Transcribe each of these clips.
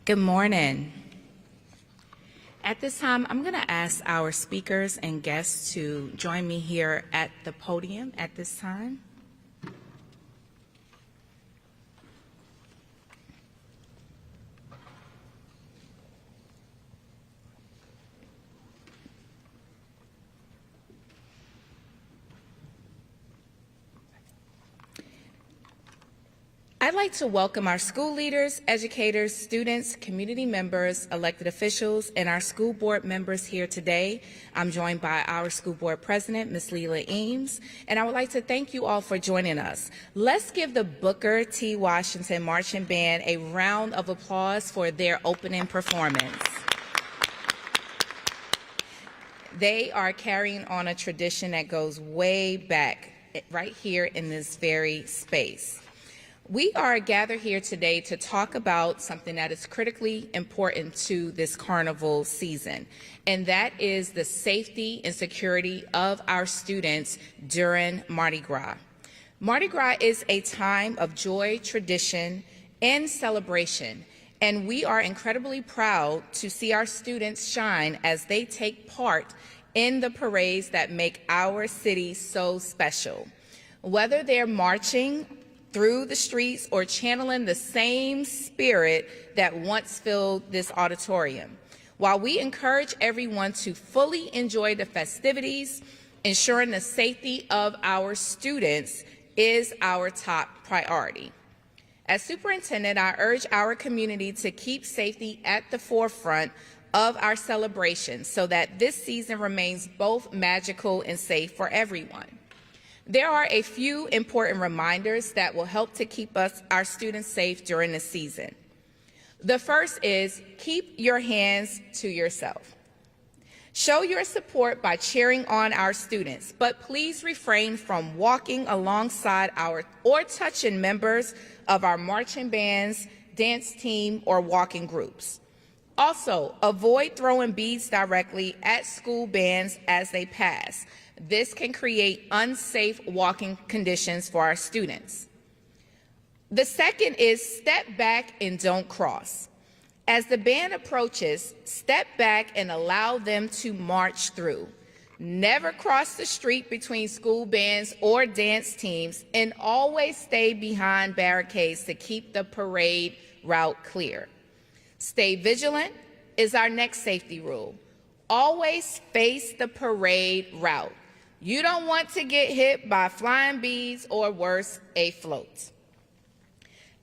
Good morning. At this time, I'm going to ask our speakers and guests to join me here at the podium at this time. I'd like to welcome our school leaders, educators, students, community members, elected officials, and our school board members here today. I'm joined by our school board president, Ms. Leila Eames, and I would like to thank you all for joining us. Let's give the Booker T. Washington Marching Band a round of applause for their opening performance. They are carrying on a tradition that goes way back right here in this very space. We are gathered here today to talk about something that is critically important to this carnival season, and that is the safety and security of our students during Mardi Gras. Mardi Gras is a time of joy, tradition, and celebration, and we are incredibly proud to see our students shine as they take part in the parades that make our city so special. Whether they're marching through the streets or channeling the same spirit that once filled this auditorium. While we encourage everyone to fully enjoy the festivities, ensuring the safety of our students is our top priority. As superintendent, I urge our community to keep safety at the forefront of our celebrations so that this season remains both magical and safe for everyone. There are a few important reminders that will help to keep our students safe during the season. The first is keep your hands to yourself. Show your support by cheering on our students, but please refrain from walking alongside or touching members of our marching bands, dance team, or walking groups. Also, avoid throwing beads directly at school bands as they pass. This can create unsafe walking conditions for our students. The second is step back and don't cross. As the band approaches, step back and allow them to march through. Never cross the street between school bands or dance teams, and always stay behind barricades to keep the parade route clear. Stay vigilant is our next safety rule. Always face the parade route. You don't want to get hit by flying beads or worse, a float.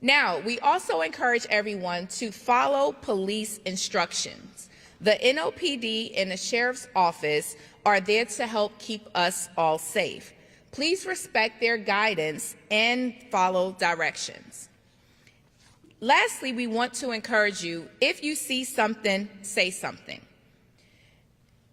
Now, we also encourage everyone to follow police instructions. The NOPD and the Sheriff's Office are there to help keep us all safe. Please respect their guidance and follow directions. Lastly, we want to encourage you, if you see something, say something.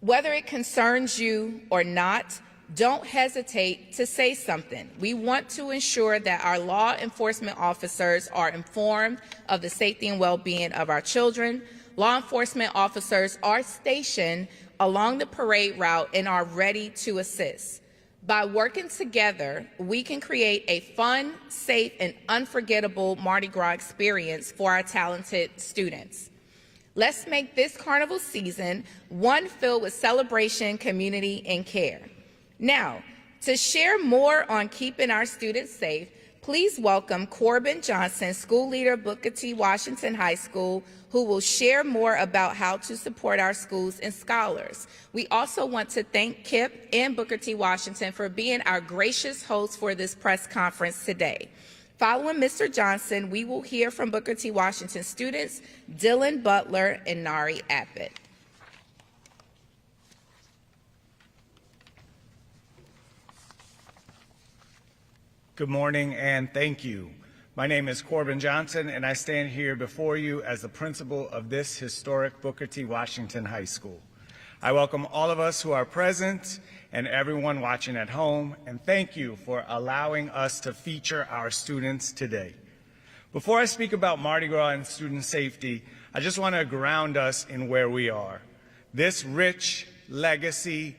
Whether it concerns you or not, don't hesitate to say something. We want to ensure that our law enforcement officers are informed of the safety and well-being of our children. Law enforcement officers are stationed along the parade route and are ready to assist. By working together, we can create a fun, safe, and unforgettable Mardi Gras experience for our talented students. Let's make this carnival season one filled with celebration, community, and care. Now, to share more on keeping our students safe, please welcome Corbin Johnson, school leader of Booker T. Washington High School, who will share more about how to support our schools and scholars. We also want to thank KIPP and Booker T. Washington for being our gracious hosts for this press conference today. Following Mr. Johnson, we will hear from Booker T. Washington students Dylan Butler and Nari Abbott. Good morning and thank you. My name is Corbin Johnson and I stand here before you as the principal of this historic Booker T. Washington High School. I welcome all of us who are present and everyone watching at home, and thank you for allowing us to feature our students today. Before I speak about Mardi Gras and student safety, I just want to ground us in where we are. This rich legacy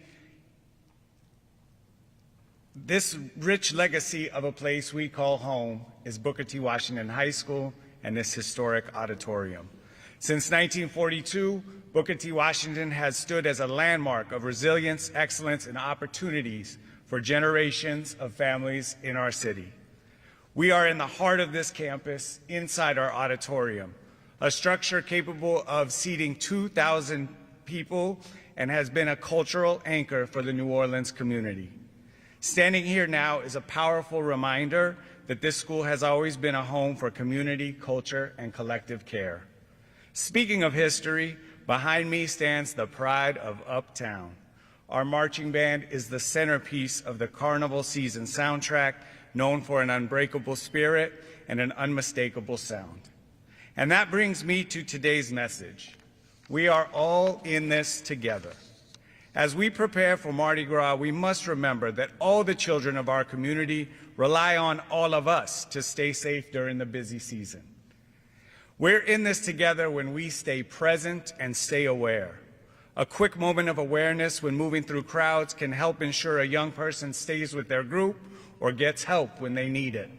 of a place we call home is Booker T. Washington High School and this historic auditorium. Since 1942, Booker T. Washington has stood as a landmark of resilience, excellence, and opportunities for generations of families in our city. We are in the heart of this campus, inside our auditorium, a structure capable of seating 2,000 people and has been a cultural anchor for the New Orleans community. Standing here now is a powerful reminder that this school has always been a home for community, culture, and collective care. Speaking of history, behind me stands the pride of Uptown. Our marching band is the centerpiece of the carnival season soundtrack, known for an unbreakable spirit and an unmistakable sound. And that brings me to today's message. We are all in this together. As we prepare for Mardi Gras, we must remember that all the children of our community rely on all of us to stay safe during the busy season. We're in this together when we stay present and stay aware. A quick moment of awareness when moving through crowds can help ensure a young person stays with their group or gets help when they need it.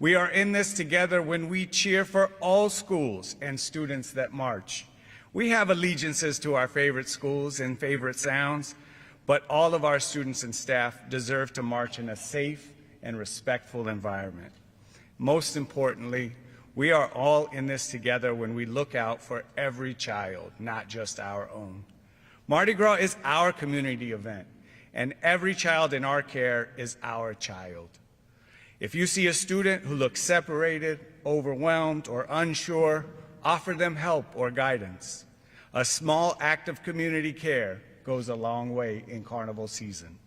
We are in this together when we cheer for all schools and students that march. We have allegiances to our favorite schools and favorite sounds, but all of our students and staff deserve to march in a safe and respectful environment. Most importantly, we are all in this together when we look out for every child, not just our own. Mardi Gras is our community event, and every child in our care is our child. If you see a student who looks separated, overwhelmed, or unsure, offer them help or guidance. A small act of community care goes a long way in carnival season.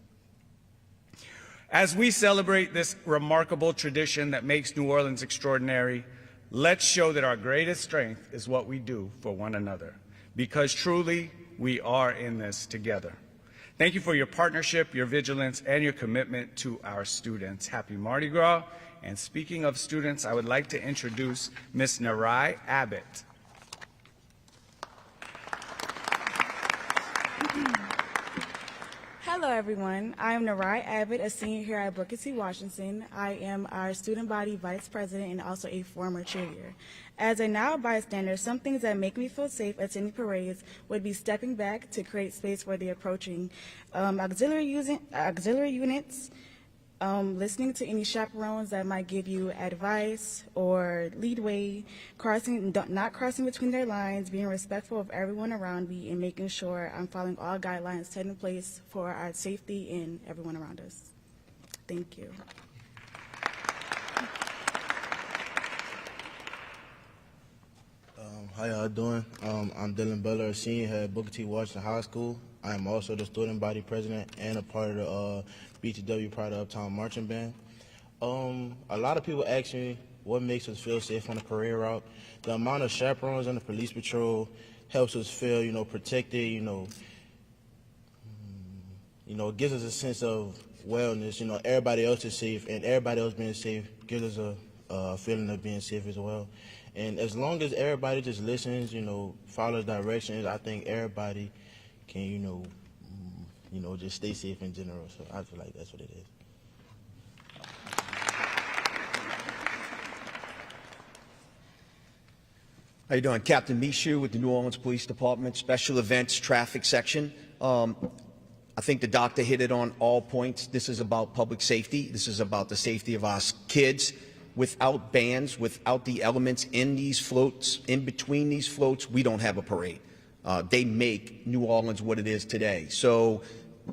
As we celebrate this remarkable tradition that makes New Orleans extraordinary, let's show that our greatest strength is what we do for one another, because truly we are in this together. Thank you for your partnership, your vigilance, and your commitment to our students. Happy Mardi Gras. And speaking of students, I would like to introduce Ms. Narai Abbott. Hello, everyone. I am Narai Abbott, a senior here at Booker T. Washington. I am our student body vice president and also a former cheerleader. As a now bystander, some things that make me feel safe attending parades would be stepping back to create space for the approaching auxiliary units, listening to any chaperones that might give you advice or lead way, not crossing between their lines, being respectful of everyone around me, and making sure I'm following all guidelines set in place for our safety and everyone around us. Thank you. How y'all doing? I'm Dylan Butler, a senior here at Booker T. Washington High School. I am also the student body president and a part of the BTW Pride of Uptown Marching Band. A lot of people ask me what makes us feel safe on the parade route. The amount of chaperones on the police patrol helps us feel, protected, it gives us a sense of wellness. Everybody else is safe, and everybody else being safe gives us a feeling of being safe as well. And as long as everybody just listens, follows directions, I think everybody can, just stay safe in general. So I feel like that's what it is. How you doing? Captain Mishu with the New Orleans Police Department, Special Events Traffic Section. I think the doctor hit it on all points. This is about public safety. This is about the safety of our kids. Without bands, without the elements in these floats, in between these floats, we don't have a parade. They make New Orleans what it is today. So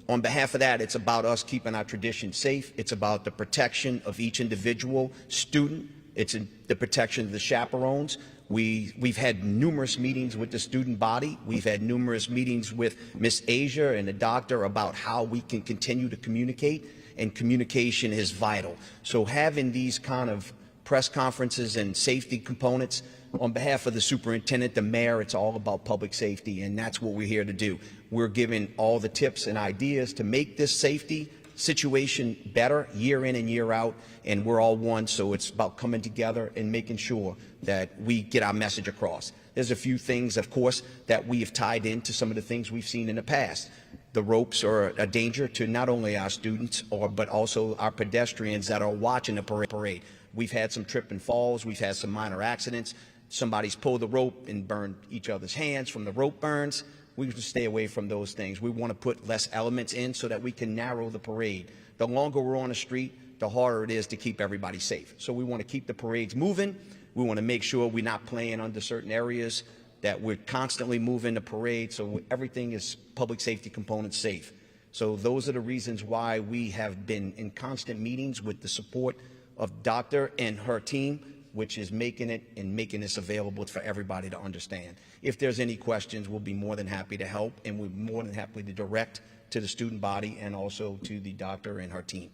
on behalf of that, it's about us keeping our tradition safe. It's about the protection of each individual student. It's the protection of the chaperones. We've had numerous meetings with the student body. We've had numerous meetings with Miss Asia and the doctor about how we can continue to communicate, and communication is vital. So having these kind of press conferences and safety components, on behalf of the superintendent, the mayor, it's all about public safety, and that's what we're here to do. We're giving all the tips and ideas to make this safety situation better year in and year out, and we're all one, so it's about coming together and making sure that we get our message across. There's a few things, of course, that we have tied into some of the things we've seen in the past. The ropes are a danger to not only our students, but also our pedestrians that are watching the parade. We've had some trip and falls. We've had some minor accidents. somebody's pulled the rope and burned each other's hands from the rope burns. We should stay away from those things. We want to put less elements in so that we can narrow the parade. The longer we're on the street, the harder it is to keep everybody safe. So we want to keep the parades moving. We want to make sure we're not playing under certain areas, that we're constantly moving the parade so everything is public safety components safe. So those are the reasons why we have been in constant meetings with the support of Dr. and her team, which is making this available for everybody to understand. If there's any questions, we'll be more than happy to help, and we're more than happy to direct to the student body and also to the doctor and her team.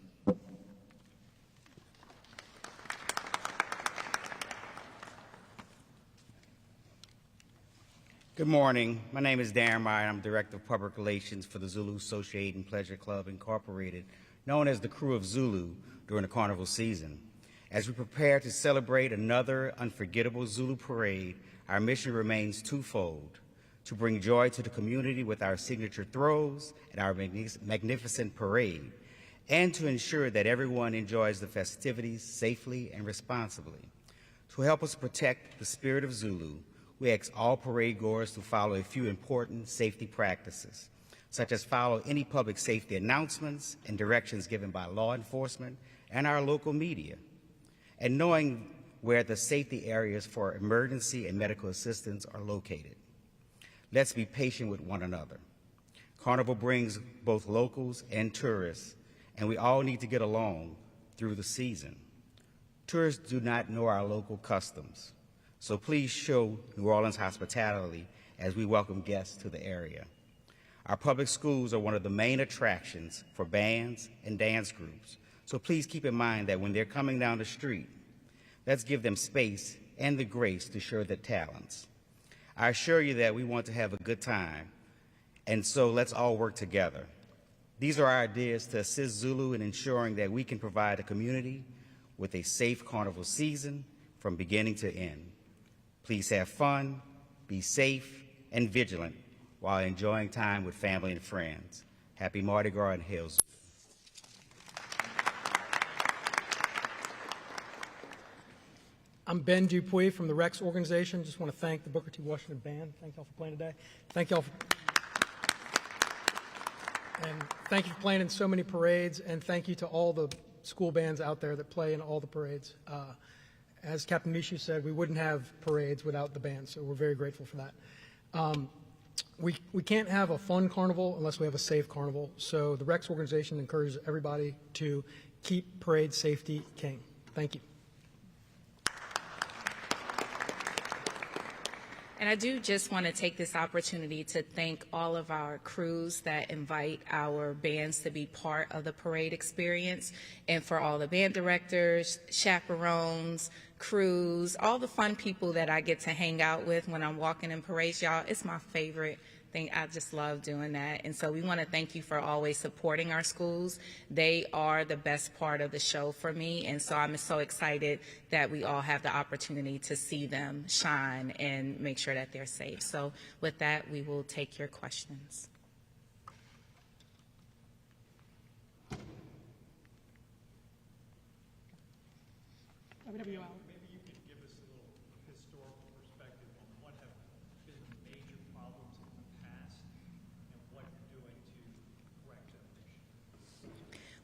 Good morning. My name is Darren Meyer. I'm Director of Public Relations for the Zulu Associate and Pleasure Club Incorporated, known as the Crew of Zulu during the carnival season. As we prepare to celebrate another unforgettable Zulu parade, our mission remains twofold: to bring joy to the community with our signature throws and our magnificent parade, and to ensure that everyone enjoys the festivities safely and responsibly. To help us protect the spirit of Zulu, we ask all parade goers to follow a few important safety practices, such as follow any public safety announcements and directions given by law enforcement and our local media, and knowing where the safety areas for emergency and medical assistance are located. Let's be patient with one another. Carnival brings both locals and tourists, and we all need to get along through the season. Tourists do not know our local customs, so please show New Orleans hospitality as we welcome guests to the area. Our public schools are one of the main attractions for bands and dance groups, so please keep in mind that when they're coming down the street, let's give them space and the grace to show their talents. I assure you that we want to have a good time, and so let's all work together. These are our ideas to assist Zulu in ensuring that we can provide a community with a safe carnival season from beginning to end. Please have fun, be safe, and vigilant while enjoying time with family and friends. Happy Mardi Gras and Hail Zulu. I'm Ben Dupuy from the Rex organization. Just want to thank the Booker T. Washington Band. Thank y'all for playing today. Thank y'all and thank you for playing in so many parades, and thank you to all the school bands out there that play in all the parades. As Captain Mishu said, we wouldn't have parades without the band, so we're very grateful for that. We can't have a fun carnival unless we have a safe carnival, so the Rex organization encourages everybody to keep parade safety king. Thank you. And I do just want to take this opportunity to thank all of our crews that invite our bands to be part of the parade experience, and for all the band directors, chaperones, crews, all the fun people that I get to hang out with when I'm walking in parades. Y'all, it's my favorite thing. I just love doing that. And so we want to thank you for always supporting our schools. They are the best part of the show for me. And so I'm so excited that we all have the opportunity to see them shine and make sure that they're safe. So with that, we will take your questions. Maybe you could give us a little historical perspective on what have been the major problems in the past and what you're doing to correct them.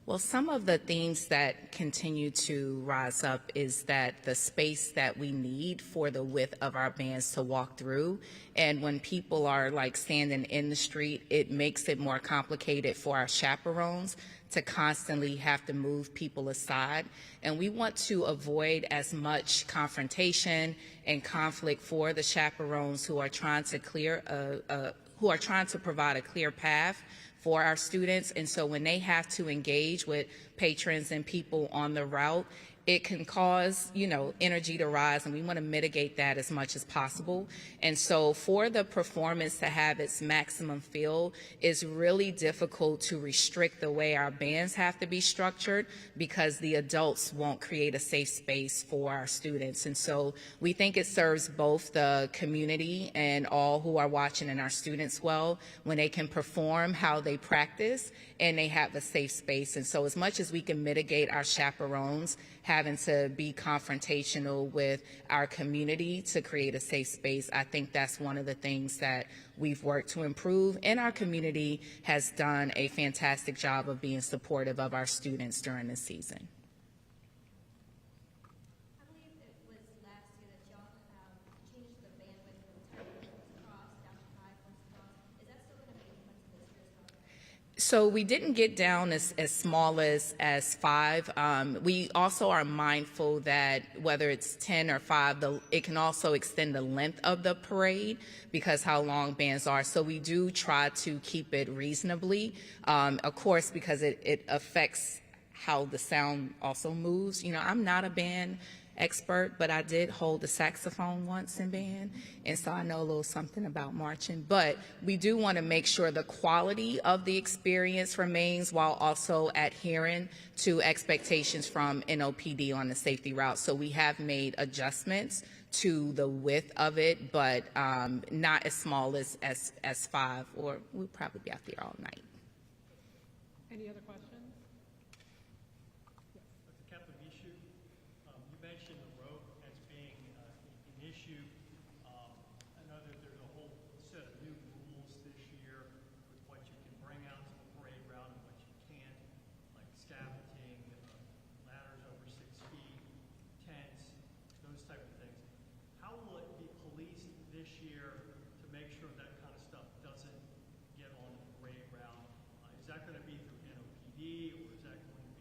Well, some of the themes that continue to rise up is that the space that we need for the width of our bands to walk through, and when people are like standing in the street, it makes it more complicated for our chaperones to constantly have to move people aside. And we want to avoid as much confrontation and conflict for the chaperones who are trying to provide a clear path for our students. And so when they have to engage with patrons and people on the route, it can cause, energy to rise, and we want to mitigate that as much as possible. And so for the performance to have its maximum feel, it's really difficult to restrict the way our bands have to be structured, because the adults won't create a safe space for our students. And so we think it serves both the community and all who are watching and our students well when they can perform how they practice and they have a safe space. And so as much as we can mitigate our chaperones having to be confrontational with our community to create a safe space. I think that's one of the things that we've worked to improve, and our community has done a fantastic job of being supportive of our students during this season. I believe it was last year that y'all changed the bandwidth from 10 cross down to 5 cross. Is that still going to be implemented this year as well? So we didn't get down as small as 5. We also are mindful that whether it's 10 or 5, it can also extend the length of the parade because how long bands are. So we do try to keep it reasonably, of course, because it affects how the sound also moves. You know, I'm not a band expert, but I did hold the saxophone once in band, and so I know a little something about marching. But we do want to make sure the quality of the experience remains while also adhering to expectations from NOPD on the safety route. So we have made adjustments to the width of it, but not as small as 5, or we'll probably be out there all night. Any other questions? Captain Mishu, you mentioned the rope as being an issue. I know that there's a whole set of new rules this year with what you can bring out to the parade route and what you can't, like scaffolding, ladders over 6 feet, tents, those type of things. How will it be policed this year to make sure that kind of stuff doesn't get on the parade route? Is that going to be through NOPD, or is that going to be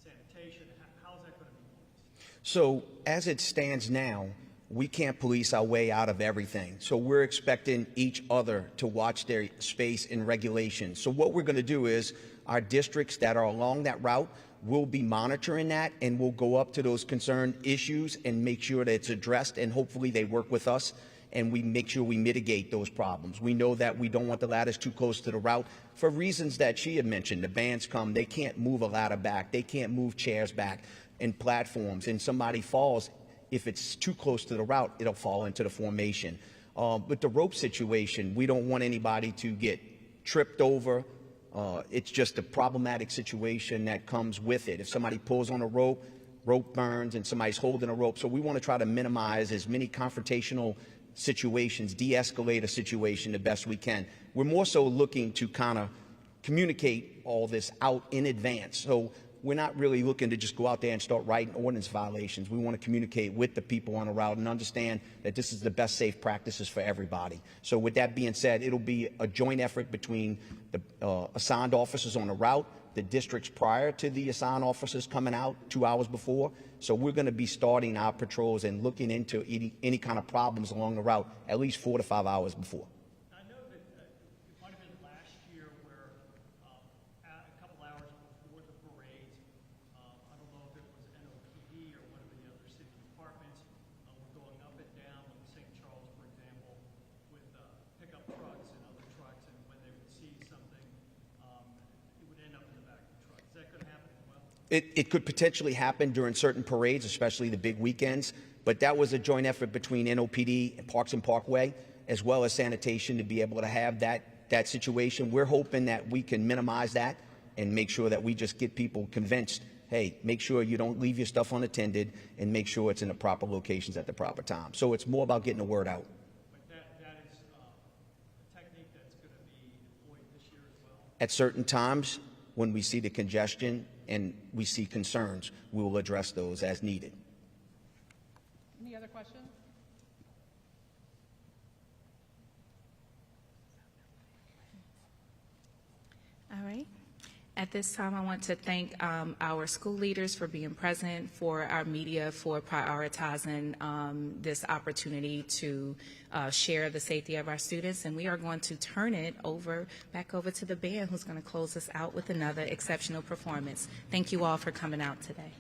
sanitation? How's that going to be policed? So as it stands now, we can't police our way out of everything. So we're expecting each other to watch their space and regulations. So what we're going to do is our districts that are along that route will be monitoring that, and we'll go up to those concerned issues and make sure that it's addressed, and hopefully they work with us and we make sure we mitigate those problems. We know that we don't want the ladders too close to the route for reasons that she had mentioned. The bands come, they can't move a ladder back, they can't move chairs back and platforms, and somebody falls. If it's too close to the route, it'll fall into the formation. With the rope situation, we don't want anybody to get tripped over. It's just a problematic situation that comes with it. If somebody pulls on a rope burns, and somebody's holding a rope. So we want to try to minimize as many confrontational situations, de-escalate a situation the best we can. We're more so looking to kind of communicate all this out in advance. So we're not really looking to just go out there and start writing ordinance violations. We want to communicate with the people on the route and understand that this is the best safe practices for everybody. So with that being said, it'll be a joint effort between the assigned officers on the route, the districts prior to the assigned officers coming out 2 hours before. So we're going to be starting our patrols and looking into any kind of problems along the route at least 4 to 5 hours before. I know that it might have been last year where a couple hours before the parades, I don't know if it was NOPD or one of the other city departments, were going up and down in St. Charles, for example, with pickup trucks and other trucks, and when they would see something, it would end up in the back of the truck. Is that going to happen as well? It could potentially happen during certain parades, especially the big weekends, but that was a joint effort between NOPD and Parks and Parkway, as well as sanitation, to be able to have that situation. We're hoping that we can minimize that and make sure that we just get people convinced, hey, make sure you don't leave your stuff unattended, and make sure it's in the proper locations at the proper time. So it's more about getting the word out. But that is a technique that's going to be employed this year as well. At certain times, when we see the congestion and we see concerns, we will address those as needed. Any other questions? All right. At this time, I want to thank our school leaders for being present, for our media for prioritizing this opportunity to share the safety of our students. And we are going to turn it back over to the band, who's going to close us out with another exceptional performance. Thank you all for coming out today.